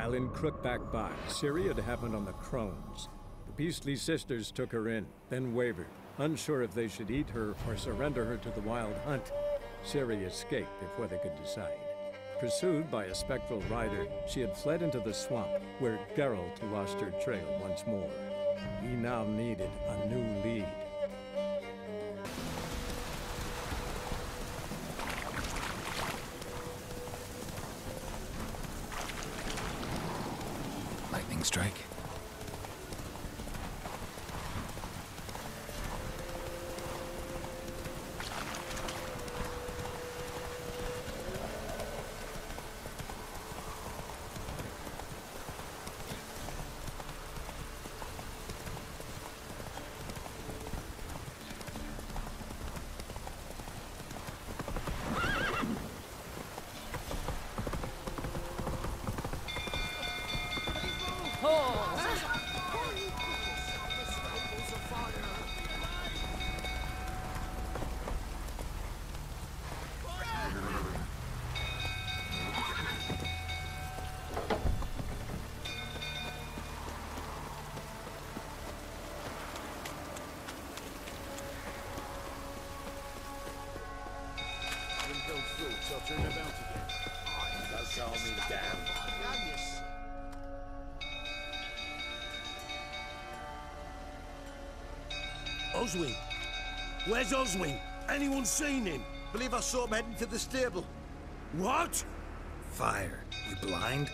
While in Crookback Bay, Ciri had happened on the Crones. The Beastly Sisters took her in, then wavered, unsure if they should eat her or surrender her to the Wild Hunt. Ciri escaped before they could decide. Pursued by a spectral rider, she had fled into the swamp, where Geralt lost her trail once more. He now needed a new lead. Lightning strike. Oswin? Where's Oswin? Anyone seen him? Believe I saw him heading to the stable. What? Fire. You blind?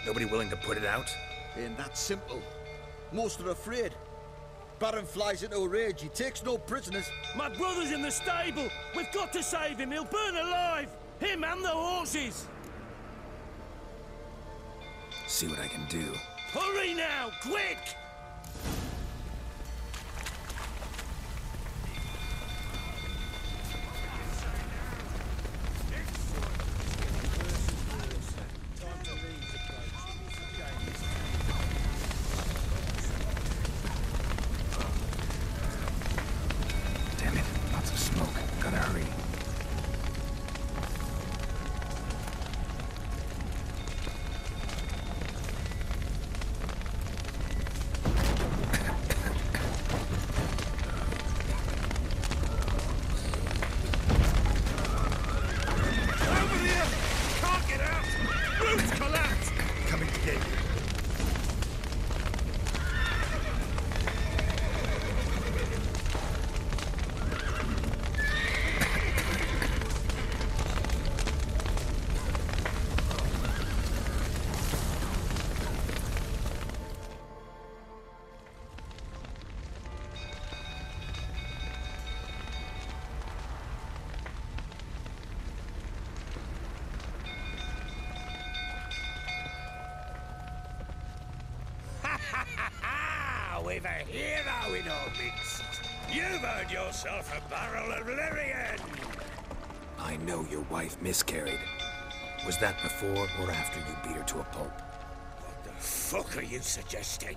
Nobody willing to put it out? Ain't that simple. Most are afraid. Baron flies into a rage. He takes no prisoners. My brother's in the stable. We've got to save him. He'll burn alive. Him and the horses. See what I can do. Hurry now, quick! Damn it, lots of smoke. Gotta hurry. We've a hero in our midst. You've earned yourself a barrel of Lyrian. I know your wife miscarried. Was that before or after you beat her to a pulp? What the fuck are you suggesting?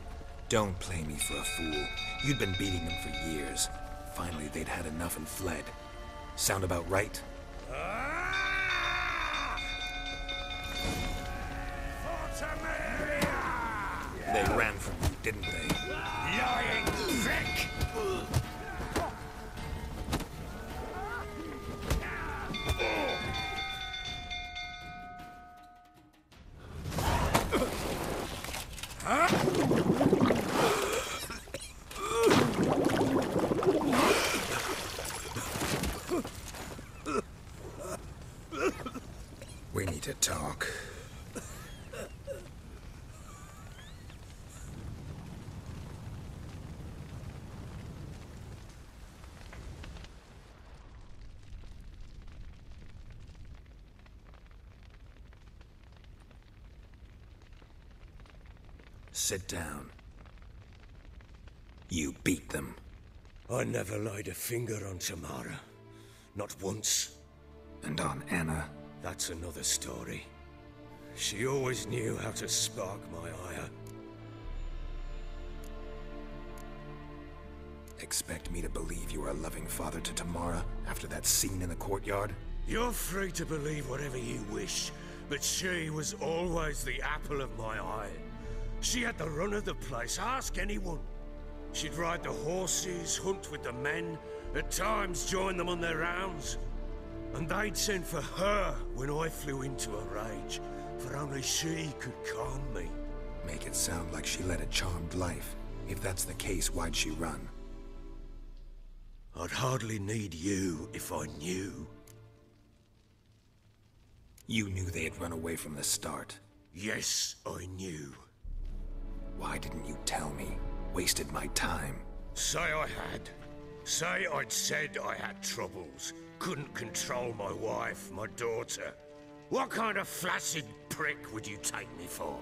Don't play me for a fool. You'd been beating them for years. Finally, they'd had enough and fled. Sound about right? They ran from you, didn't they? Lying prick! We need to talk. Sit down. You beat them. I never laid a finger on Tamara. Not once. And on Anna? That's another story. She always knew how to spark my ire. Expect me to believe you were a loving father to Tamara after that scene in the courtyard? You're free to believe whatever you wish, But she was always the apple of my eye. She had the run of the place, ask anyone. She'd ride the horses, hunt with the men, at times join them on their rounds. And they'd send for her when I flew into a rage, for only she could calm me. Make it sound like she led a charmed life. If that's the case, why'd she run? I'd hardly need you if I knew. You knew they had run away from the start. Yes, I knew. Why didn't you tell me? Wasted my time. Say I had. Say I'd said I had troubles. Couldn't control my wife, my daughter. What kind of flaccid prick would you take me for?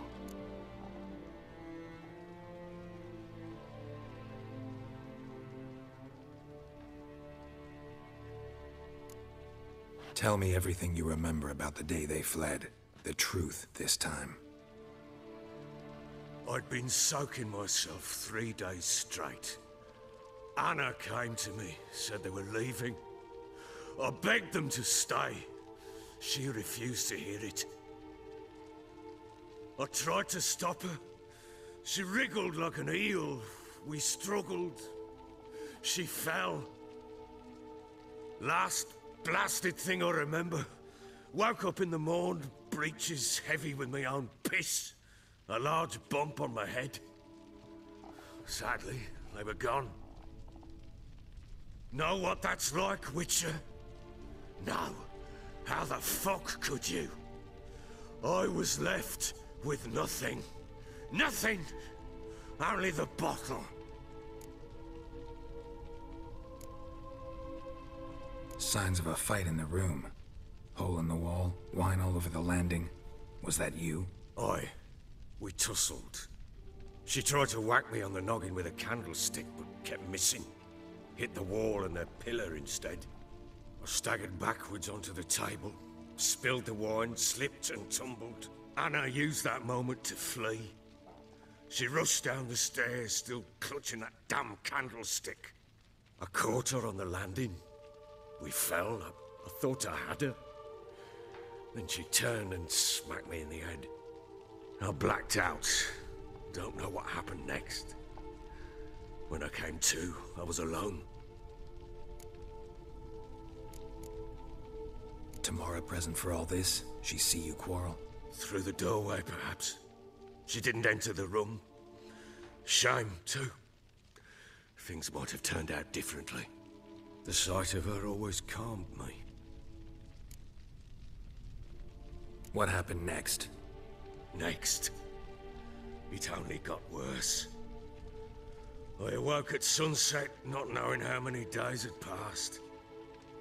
Tell me everything you remember about the day they fled. The truth this time. I'd been soaking myself 3 days straight. Anna came to me, said they were leaving. I begged them to stay. She refused to hear it. I tried to stop her. She wriggled like an eel. We struggled. She fell. Last blasted thing I remember. Woke up in the morn, breeches heavy with my own piss. A large bump on my head. Sadly, they were gone. Know what that's like, Witcher? No. How the fuck could you? I was left with nothing. Nothing! Only the bottle. Signs of a fight in the room. Hole in the wall, wine all over the landing. Was that you? Aye. We tussled. She tried to whack me on the noggin with a candlestick, but kept missing. Hit the wall and a pillar instead. I staggered backwards onto the table, spilled the wine, slipped and tumbled. Anna used that moment to flee. She rushed down the stairs, still clutching that damn candlestick. I caught her on the landing. We fell. I thought I had her. Then she turned and smacked me in the head. I blacked out. Don't know what happened next. When I came to, I was alone. Tamara present for all this? She see you quarrel? Through the doorway, perhaps. She didn't enter the room. Shame, too. Things might have turned out differently. The sight of her always calmed me. What happened next? Next, it only got worse. I awoke at sunset, not knowing how many days had passed.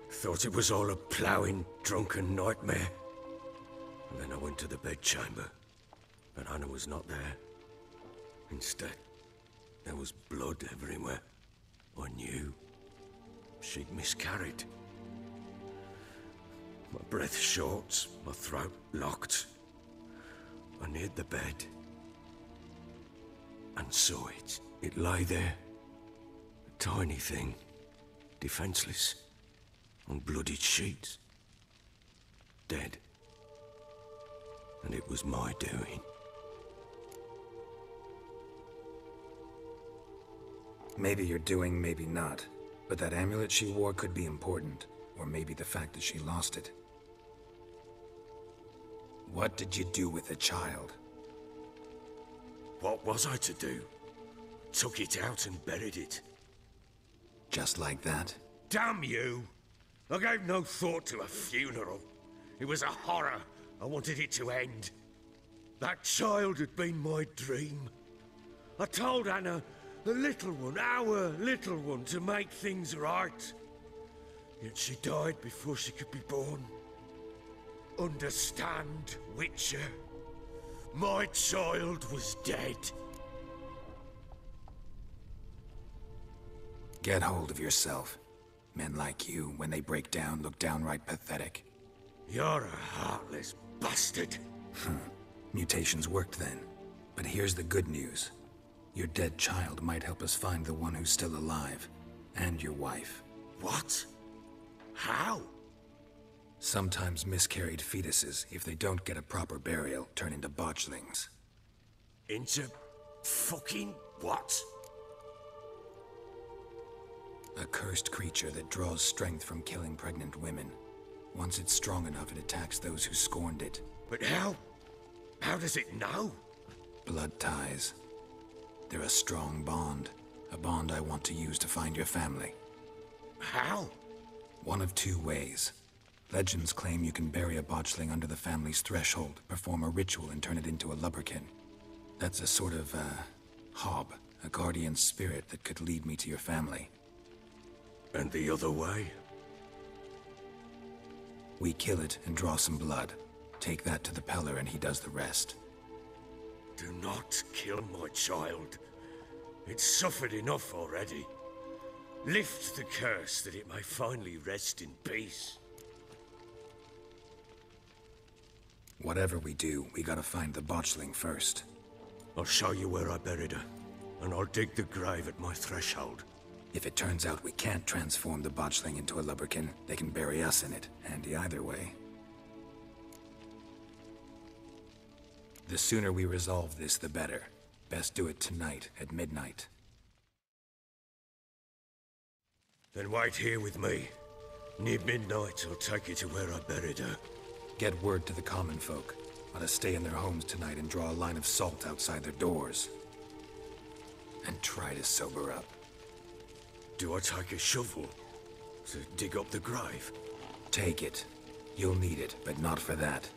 Thought it was all a ploughing, drunken nightmare. And then I went to the bedchamber, but Anna was not there. Instead, there was blood everywhere. I knew she'd miscarried. My breath short, my throat locked. I neared the bed and saw it. It lay there, a tiny thing, defenseless, on bloodied sheets, dead. And it was my doing. Maybe you're doing, maybe not. But that amulet she wore could be important. Or maybe the fact that she lost it. What did you do with the child? What was I to do? Took it out and buried it. Just like that? Damn you! I gave no thought to a funeral. It was a horror. I wanted it to end. That child had been my dream. I told Anna, the little one, our little one, to make things right. Yet she died before she could be born. Understand, Witcher? My child was dead. Get hold of yourself. Men like you, when they break down, look downright pathetic. You're a heartless bastard. Mutations worked then. But here's the good news. Your dead child might help us find the one who's still alive. And your wife. What? How? Sometimes miscarried fetuses, if they don't get a proper burial, turn into botchlings. Into fucking what? A cursed creature that draws strength from killing pregnant women. Once it's strong enough, it attacks those who scorned it. But how? How does it know? Blood ties. They're a strong bond. A bond I want to use to find your family. How? One of two ways. Legends claim you can bury a botchling under the family's threshold, perform a ritual, and turn it into a lubberkin. That's a sort of, hob, a guardian spirit that could lead me to your family. And the other way? We kill it and draw some blood. Take that to the Peller and he does the rest. Do not kill my child. It's suffered enough already. Lift the curse that it may finally rest in peace. Whatever we do, we gotta find the botchling first. I'll show you where I buried her, and I'll dig the grave at my threshold. If it turns out we can't transform the botchling into a lubberkin, they can bury us in it. Handy either way. The sooner we resolve this, the better. Best do it tonight, at midnight. Then wait here with me. Near midnight, I'll take you to where I buried her. Get word to the common folk. Let us stay in their homes tonight and draw a line of salt outside their doors. And try to sober up. Do I take a shovel to dig up the grave? Take it. You'll need it, but not for that.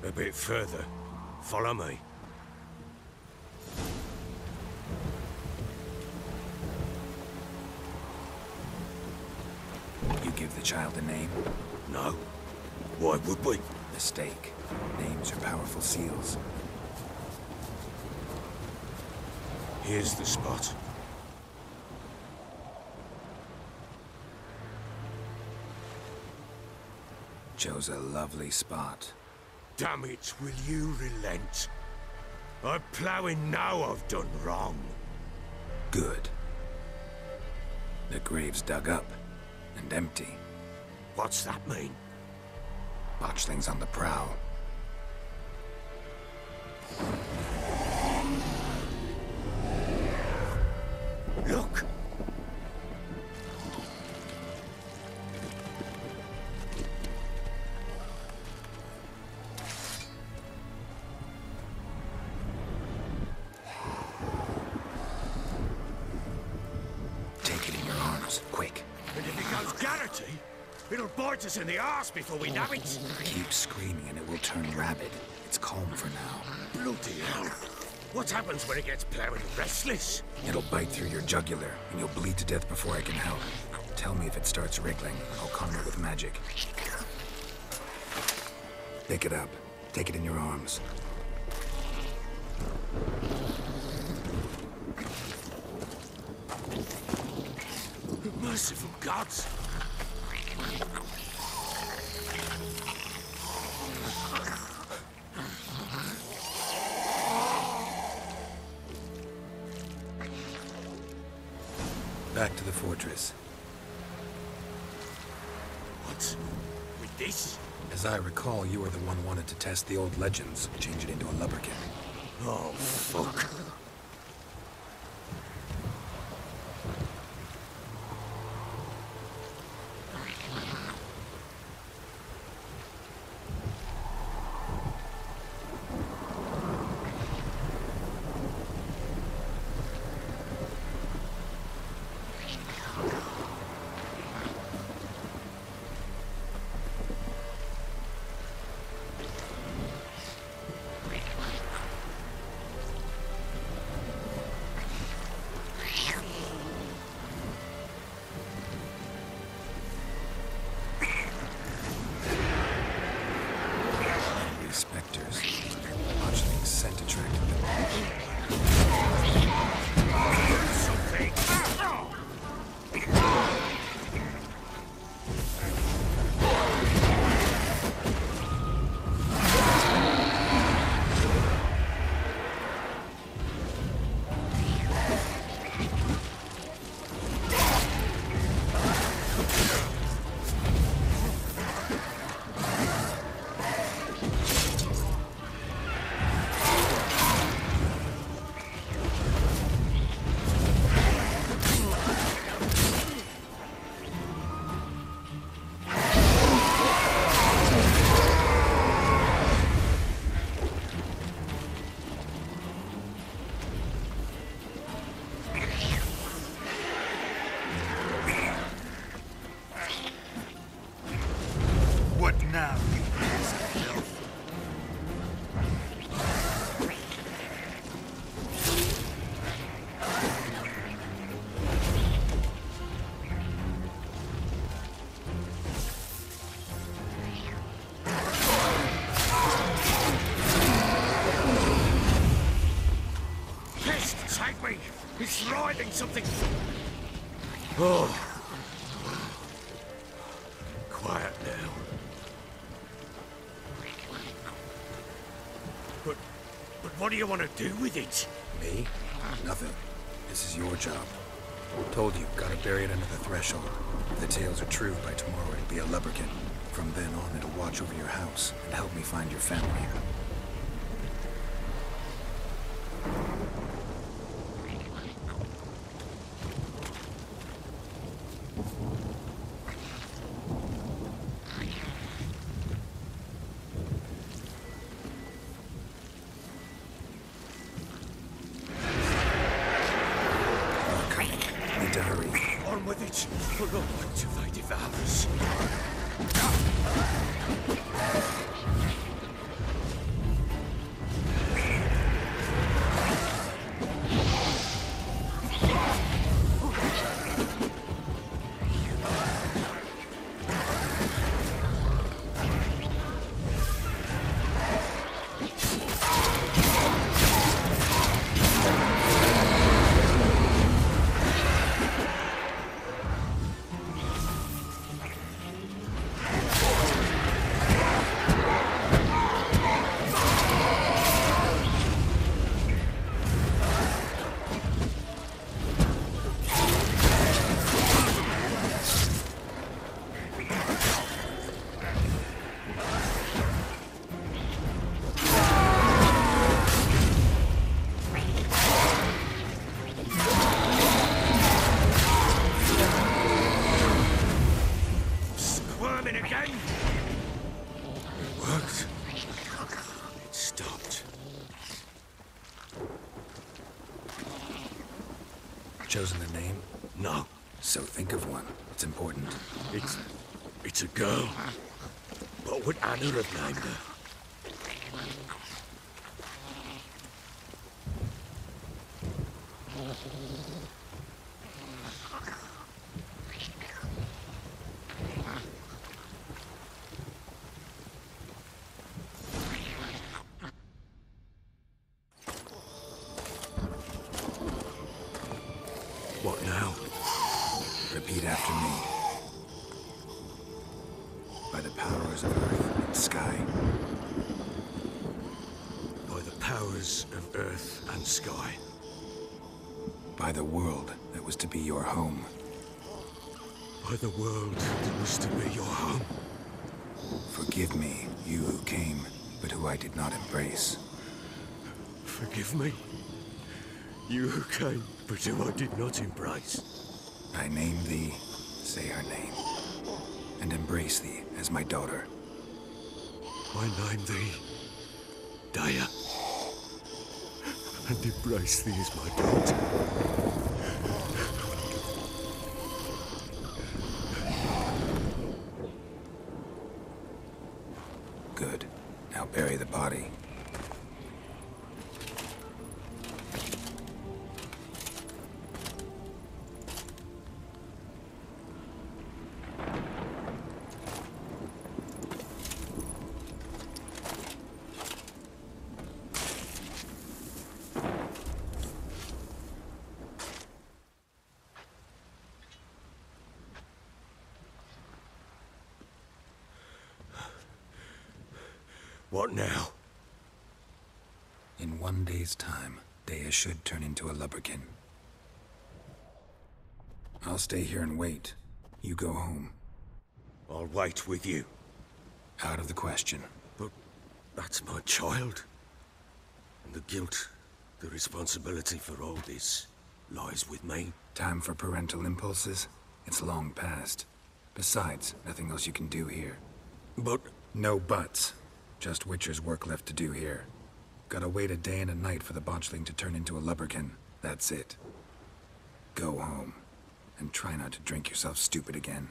A bit further. Follow me. You give the child a name? No. Why would we? Mistake. Names are powerful seals. Here's the spot. Chose a lovely spot. Damn it, will you relent? I'm ploughing now I've done wrong. Good. The grave's dug up and empty. What's that mean? Botchling's on the prowl. Look! Take it in your arms, quick. And if it goes Garrity, it'll bite us in the arse before we know it. Keep screaming and it will turn rabid. It's calm for now. Bloody hell. What happens when it gets plowing restless? It'll bite through your jugular, and you'll bleed to death before I can help. Tell me if it starts wriggling. I'll calm it with magic. Pick it up. Take it in your arms. Merciful gods! Back to the fortress. What? With this? As I recall, you were the one wanted to test the old legends, change it into a lubberkin. Oh, fuck. He's writhing something! Oh. Quiet now. But what do you want to do with it? Me? Nothing. This is your job. Told you, gotta bury it under the threshold. If the tales are true, by tomorrow it'll be a lubberkin. From then on, it'll watch over your house and help me find your family. Need to hurry. On with it, for the want of thy devours. Again! It worked. It stopped. Chosen a name? No. So think of one. It's important. It's a girl. What would Anna have named her? What now? Repeat after me. By the powers of earth and sky. By the powers of earth and sky. By the world that was to be your home. By the world that was to be your home. Forgive me, you who came, but who I did not embrace. Forgive me. You who came, but who I did not embrace. I name thee, say her name, and embrace thee as my daughter. I name thee, Daya, and embrace thee as my daughter. Good. Now bury the body. What now? In 1 day's time, Daya should turn into a lubberkin. I'll stay here and wait. You go home. I'll wait with you. Out of the question. But that's my child. And the guilt, the responsibility for all this, lies with me. Time for parental impulses? It's long past. Besides, nothing else you can do here. But... No buts. Just Witcher's work left to do here. Gotta wait a day and a night for the botchling to turn into a lubberkin. That's it. Go home. And try not to drink yourself stupid again.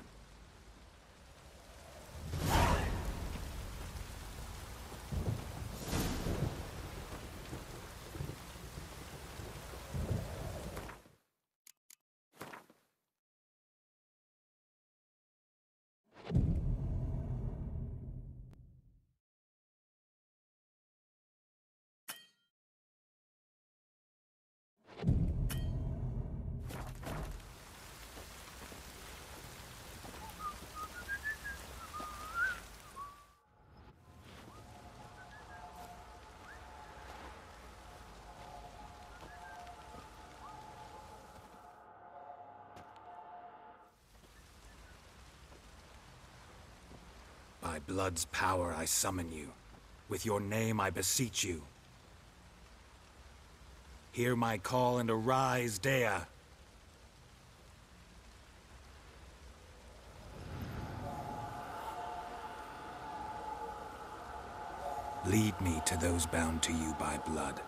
By blood's power I summon you. With your name I beseech you. Hear my call and arise, Dea. Lead me to those bound to you by blood.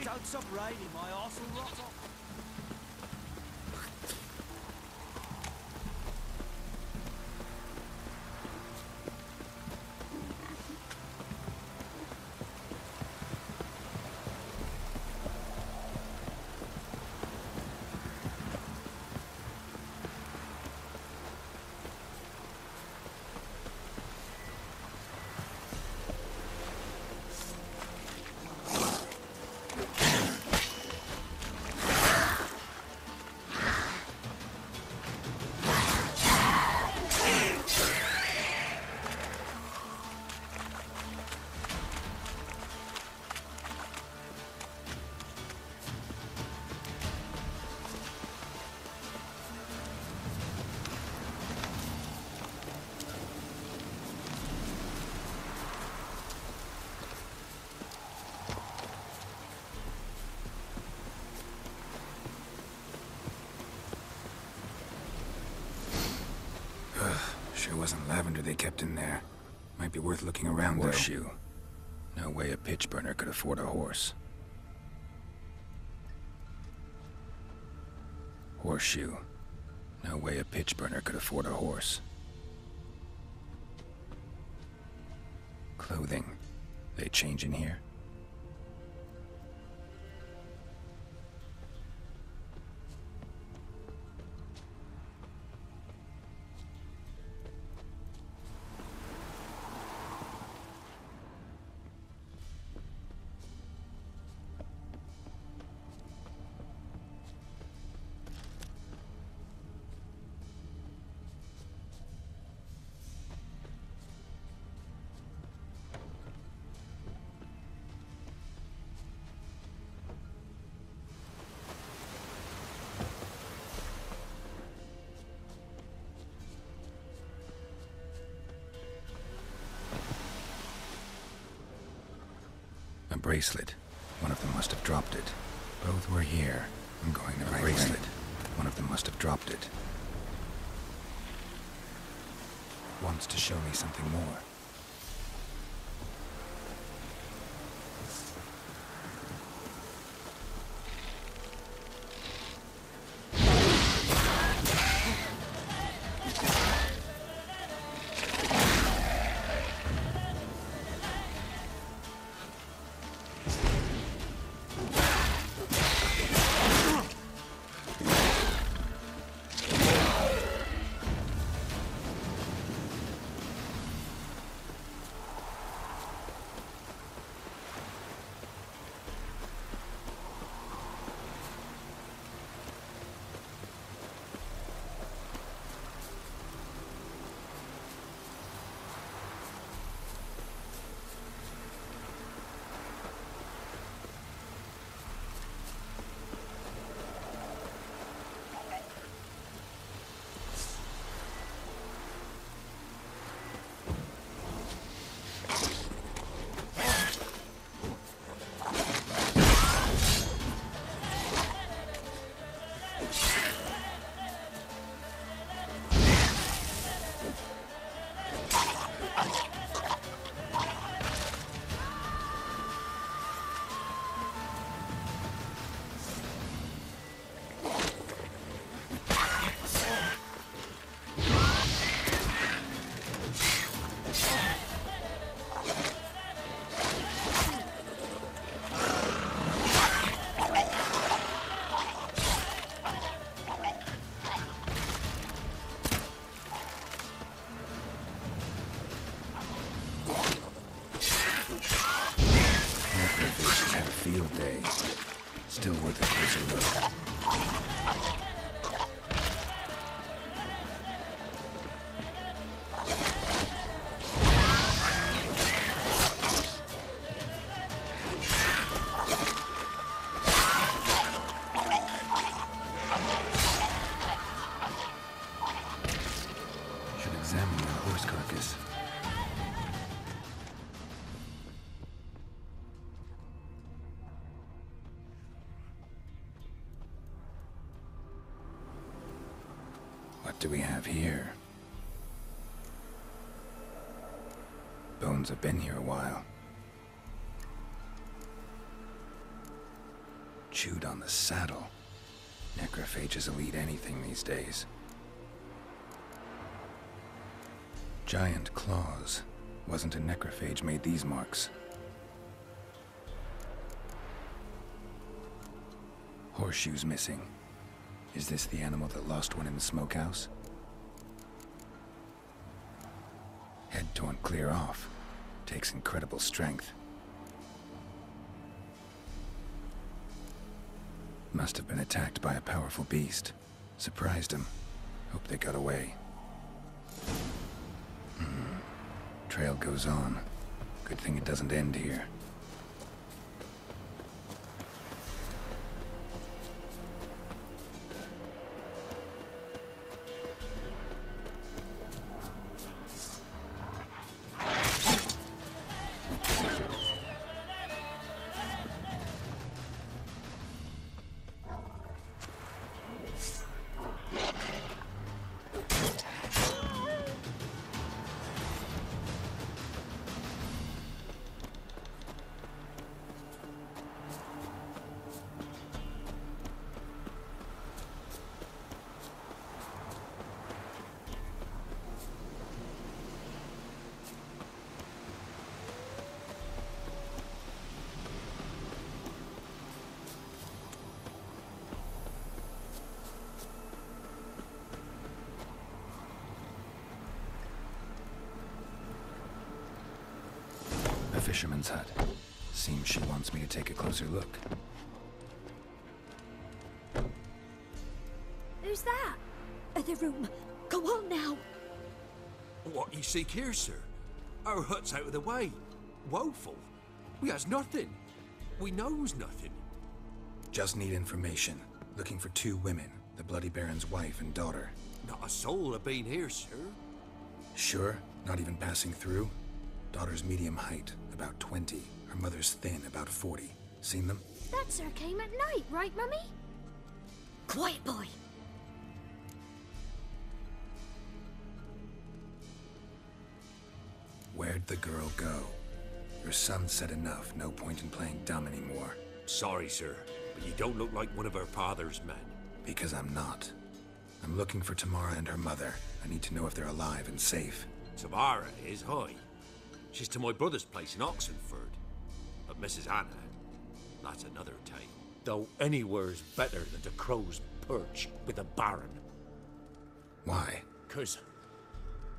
Don't stop raiding, my arse will rot off. Sure wasn't lavender they kept in there. Might be worth looking around, though. Horseshoe. No way a pitch burner could afford a horse. Horseshoe. No way a pitch burner could afford a horse. Clothing. They change in here? A bracelet. One of them must have dropped it. Both were here. I'm going the right way. One of them must have dropped it. Wants to show me something more. field day. Still worth a closer look. Should examine the horse carcass. What do we have here? Bones have been here a while. Chewed on the saddle. Necrophages will eat anything these days. Giant claws. Wasn't a necrophage made these marks. Horseshoes missing. Is this the animal that lost one in the smokehouse? Head torn clear off. Takes incredible strength. Must have been attacked by a powerful beast. Surprised him. Hope they got away. Trail goes on. Good thing it doesn't end here. Fisherman's hut. Seems she wants me to take a closer look. Who's that? Other room. Go on now. What you seek here, sir? Our hut's out of the way. Woeful. We has nothing. We knows nothing. Just need information. Looking for 2 women. The Bloody Baron's wife and daughter. Not a soul have been here, sir. Sure? Not even passing through? Daughter's medium height, about 20. Her mother's thin, about 40. Seen them? That sir came at night, right, Mummy? Quiet, boy. Where'd the girl go? Your son said enough. No point in playing dumb anymore. Sorry, sir, but you don't look like one of our father's men. Because I'm not. I'm looking for Tamara and her mother. I need to know if they're alive and safe. Tamara is high. She's to my brother's place in Oxenford. But Mrs. Anna, that's another tale. Though anywhere's better than the Crow's Perch with the Baron. Why? Cause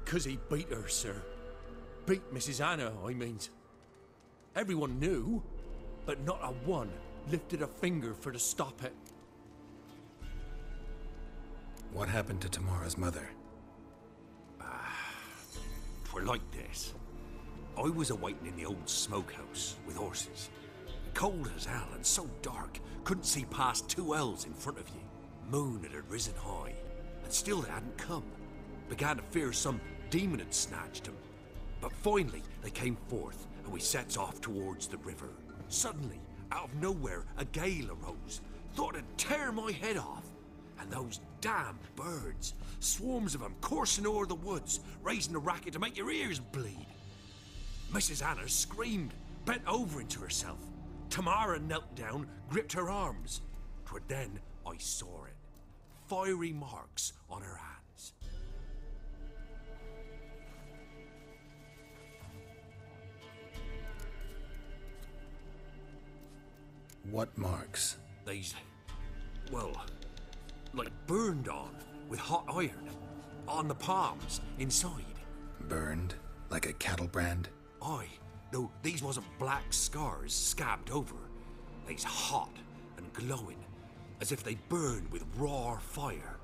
he beat her, sir. Beat Mrs. Anna, I mean. Everyone knew, but not a one lifted a finger for to stop it. What happened to Tamara's mother? Twere like this. I was awaiting in the old smokehouse with horses. Cold as hell and so dark, couldn't see past 2 ells in front of you. Moon had risen high, and still they hadn't come. Began to fear some demon had snatched them. But finally, they came forth, and we sets off towards the river. Suddenly, out of nowhere, a gale arose. Thought it'd tear my head off. And those damn birds, swarms of them coursing o'er the woods, raising a racket to make your ears bleed. Mrs. Anna screamed, bent over into herself. Tamara knelt down, gripped her arms. 'Twere then I saw it. Fiery marks on her hands. What marks? These, well, like burned on with hot iron. On the palms, inside. Burned? Like a cattle brand? Aye, though these wasn't black scars scabbed over. They's hot and glowing, as if they burn with raw fire.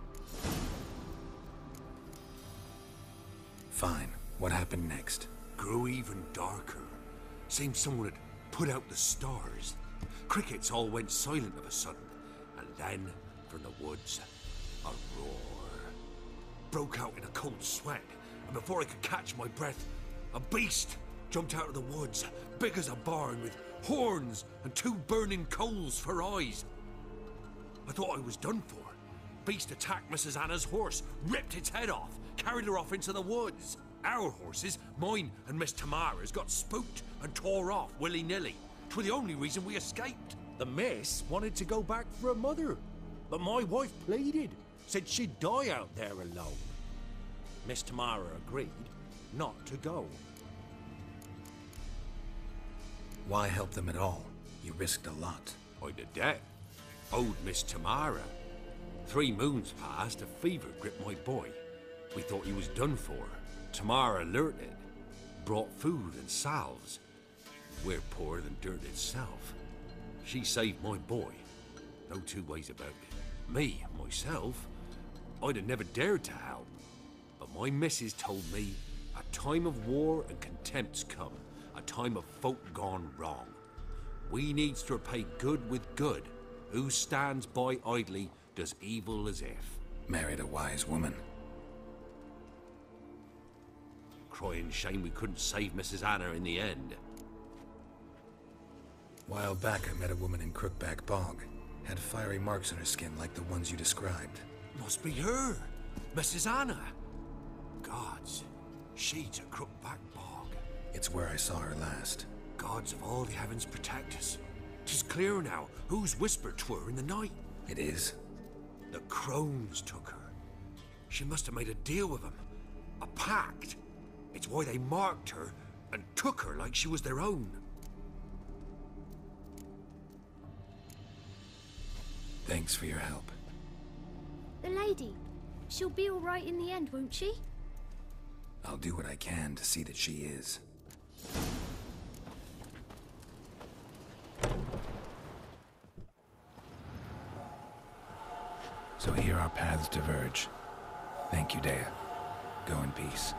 Fine. What happened next? Grew even darker. Seemed someone had put out the stars. Crickets all went silent of a sudden, and then, from the woods, a roar. Broke out in a cold sweat, and before I could catch my breath, a beast jumped out of the woods, big as a barn, with horns and 2 burning coals for eyes. I thought I was done for. Beast attacked Mrs. Anna's horse, ripped its head off, carried her off into the woods. Our horses, mine and Miss Tamara's, got spooked and tore off willy-nilly. 'Twere the only reason we escaped. The miss wanted to go back for her mother, but my wife pleaded, said she'd die out there alone. Miss Tamara agreed not to go. Why help them at all? You risked a lot. I'd a debt. Owed Miss Tamara. 3 moons passed, a fever gripped my boy. We thought he was done for. Tamara alerted, brought food and salves. We're poorer than dirt itself. She saved my boy. No 2 ways about it. Me, myself, I'd have never dared to help. But my missus told me a time of war and contempt's come. A time of folk gone wrong. We needs to repay good with good. Who stands by idly does evil as if. Married a wise woman. Crying shame we couldn't save Mrs. Anna in the end. While back, I met a woman in Crookback Bog. Had fiery marks on her skin like the ones you described. Must be her, Mrs. Anna. Gods, she's a Crookback Bog. It's where I saw her last. Gods of all the heavens protect us. 'Tis clear now whose whisper 'twere in the night. It is? The crones took her. She must have made a deal with them. A pact. It's why they marked her and took her like she was their own. Thanks for your help. The lady. She'll be all right in the end, won't she? I'll do what I can to see that she is. So here our paths diverge. Thank you, Dea. Go in peace.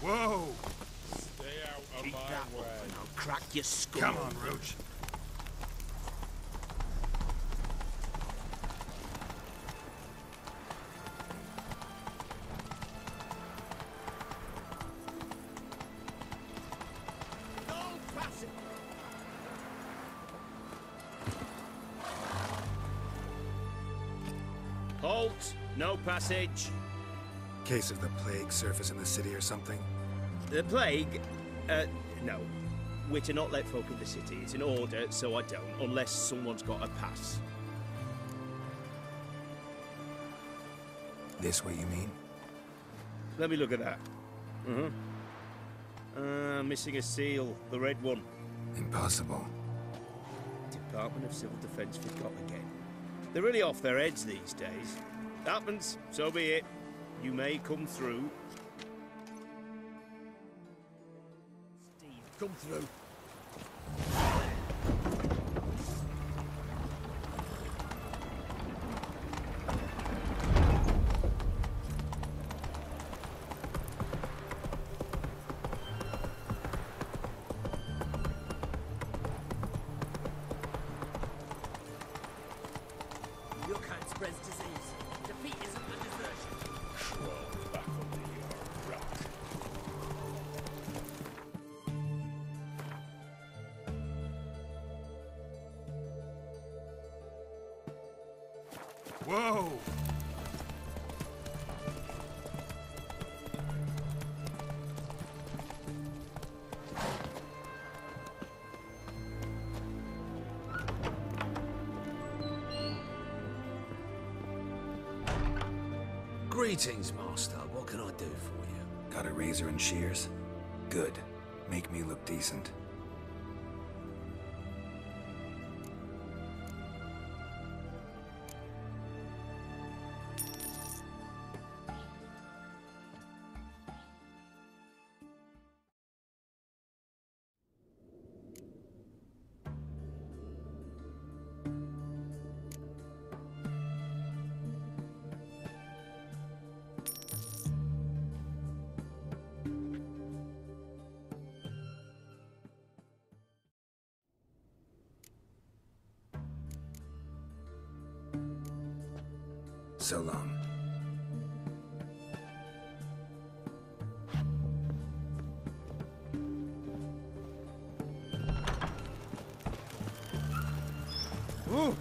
Whoa! Stay out of Keep my that way. up and I'll crack your skull. Come on, Roach. Halt! No passage. Case of the plague surface in the city or something? The plague? No. We're to not let folk in the city. It's an order, so I don't, unless someone's got a pass. This what you mean? Let me look at that. Missing a seal. The red one. Impossible. Department of Civil Defence forgot again. They're really off their heads these days. Happens, so be it. You may come through. Steve, come through. You can't spread disease. Defeat isn't the desertion. Crawl back under your rock. Whoa! Greetings, Master. What can I do for you? Got a razor and shears? Good. Make me look decent. So long. Ooh.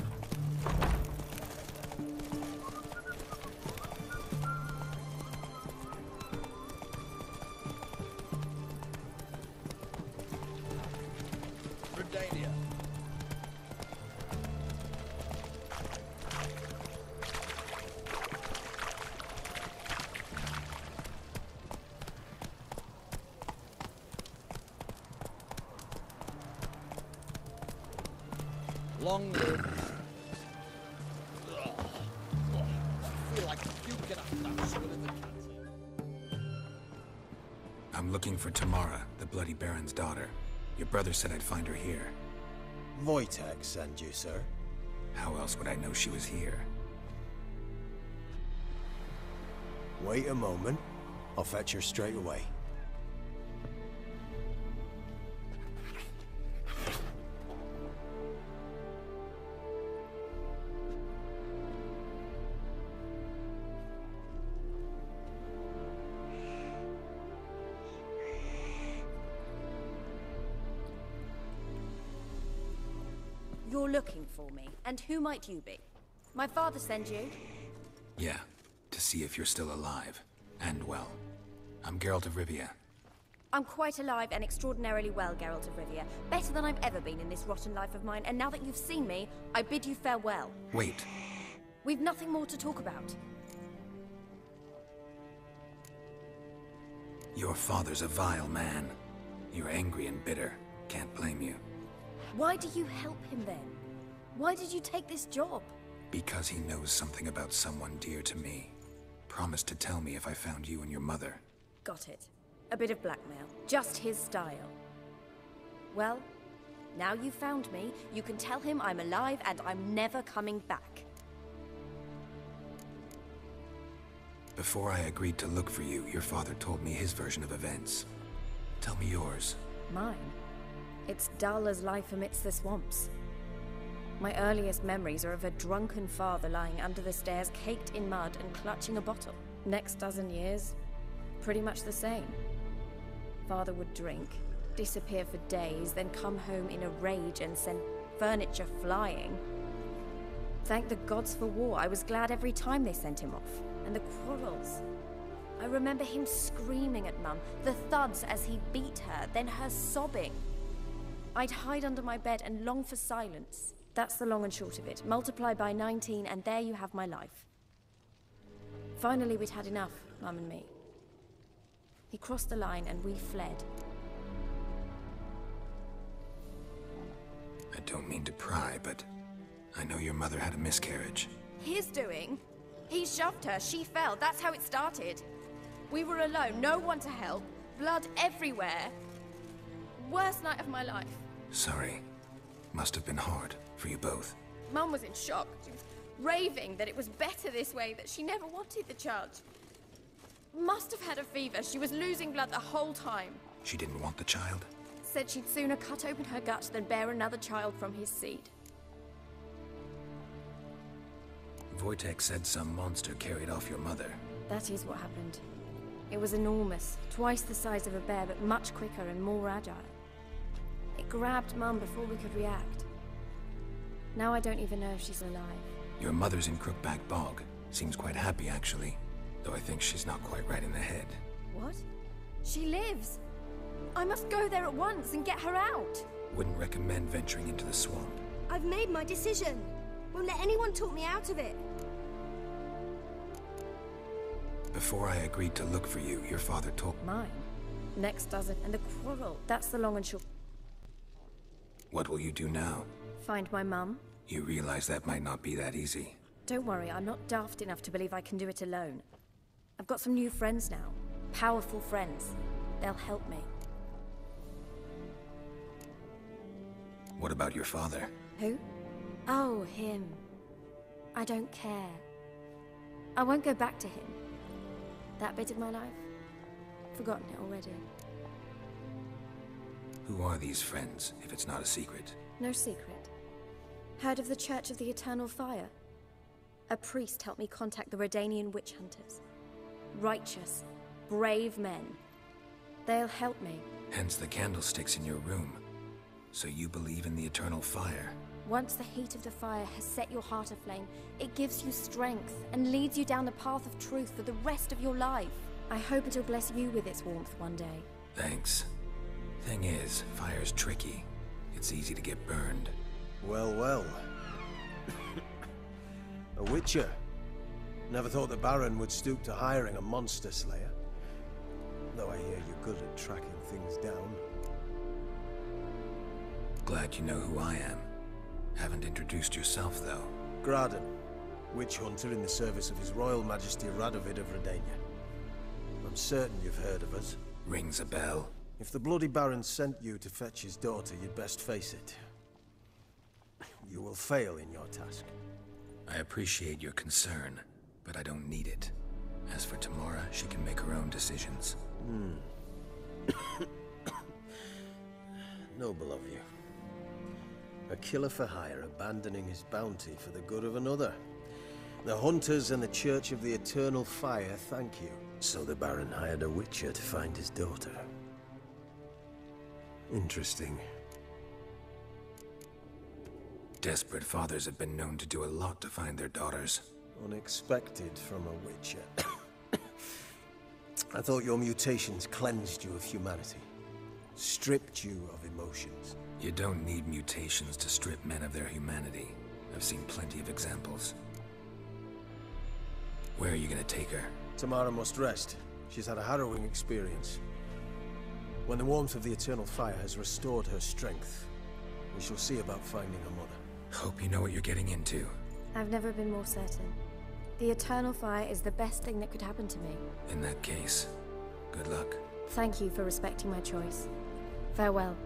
Redania. Long live. I feel like puking after that swim in the canteen. I'm looking for Tamara, the Bloody Baron's daughter. Your brother said I'd find her here. Wojtek sent you, sir. How else would I know she was here? Wait a moment. I'll fetch her straight away. You're looking for me, and who might you be? My father sent you? Yeah, to see if you're still alive. And well. I'm Geralt of Rivia. I'm quite alive and extraordinarily well, Geralt of Rivia. Better than I've ever been in this rotten life of mine, and now that you've seen me, I bid you farewell. Wait. We've nothing more to talk about. Your father's a vile man. You're angry and bitter. Can't blame you. Why do you help him then? Why did you take this job? Because he knows something about someone dear to me. Promised to tell me if I found you and your mother. Got it. A bit of blackmail. Just his style. Well, now you've found me, you can tell him I'm alive and I'm never coming back. Before I agreed to look for you, your father told me his version of events. Tell me yours. Mine? It's dull as life amidst the swamps. My earliest memories are of a drunken father lying under the stairs, caked in mud and clutching a bottle. Next dozen years, pretty much the same. Father would drink, disappear for days, then come home in a rage and send furniture flying. Thank the gods for war. I was glad every time they sent him off. And the quarrels. I remember him screaming at Mum, the thuds as he beat her, then her sobbing. I'd hide under my bed and long for silence. That's the long and short of it. Multiply by 19 and there you have my life. Finally, we'd had enough, Mum and me. He crossed the line and we fled. I don't mean to pry, but I know your mother had a miscarriage. His doing? He shoved her, she fell, that's how it started. We were alone, no one to help, blood everywhere. Worst night of my life. Sorry. Must have been hard for you both. Mum was in shock. She was raving that it was better this way, that she never wanted the child. Must have had a fever. She was losing blood the whole time. She didn't want the child? Said she'd sooner cut open her gut than bear another child from his seed. Wojtek said some monster carried off your mother. That is what happened. It was enormous, twice the size of a bear, but much quicker and more agile. It grabbed Mum before we could react. Now I don't even know if she's alive. Your mother's in Crookback Bog. Seems quite happy, actually. Though I think she's not quite right in the head. What? She lives! I must go there at once and get her out! Wouldn't recommend venturing into the swamp. I've made my decision. Won't let anyone talk me out of it. Before I agreed to look for you, your father told... Mine? Next dozen, and the quarrel. That's the long and short. What will you do now? Find my mum. You realize that might not be that easy. Don't worry, I'm not daft enough to believe I can do it alone. I've got some new friends now. Powerful friends. They'll help me. What about your father? Who? Oh, him. I don't care. I won't go back to him. That bit of my life? Forgotten it already. Who are these friends, if it's not a secret? No secret. Heard of the Church of the Eternal Fire? A priest helped me contact the Redanian witch hunters. Righteous, brave men. They'll help me. Hence the candlesticks in your room. So you believe in the eternal fire? Once the heat of the fire has set your heart aflame, it gives you strength and leads you down the path of truth for the rest of your life. I hope it'll bless you with its warmth one day. Thanks. Thing is, fire's tricky. It's easy to get burned. Well, well. A witcher. Never thought the Baron would stoop to hiring a monster slayer. Though I hear you're good at tracking things down. Glad you know who I am. Haven't introduced yourself, though. Graden, witch hunter in the service of His Royal Majesty Radovid of Redania. I'm certain you've heard of us. Rings a bell. If the Bloody Baron sent you to fetch his daughter, you'd best face it. You will fail in your task. I appreciate your concern, but I don't need it. As for Tamara, she can make her own decisions. Noble of you. A killer for hire abandoning his bounty for the good of another. The Hunters and the Church of the Eternal Fire thank you. So the Baron hired a witcher to find his daughter. Interesting. Desperate fathers have been known to do a lot to find their daughters. Unexpected from a witcher. I thought your mutations cleansed you of humanity. Stripped you of emotions. You don't need mutations to strip men of their humanity. I've seen plenty of examples. Where are you gonna take her? Tamara must rest. She's had a harrowing experience. When the warmth of the Eternal Fire has restored her strength, we shall see about finding her mother. Hope you know what you're getting into. I've never been more certain. The Eternal Fire is the best thing that could happen to me. In that case, good luck. Thank you for respecting my choice. Farewell.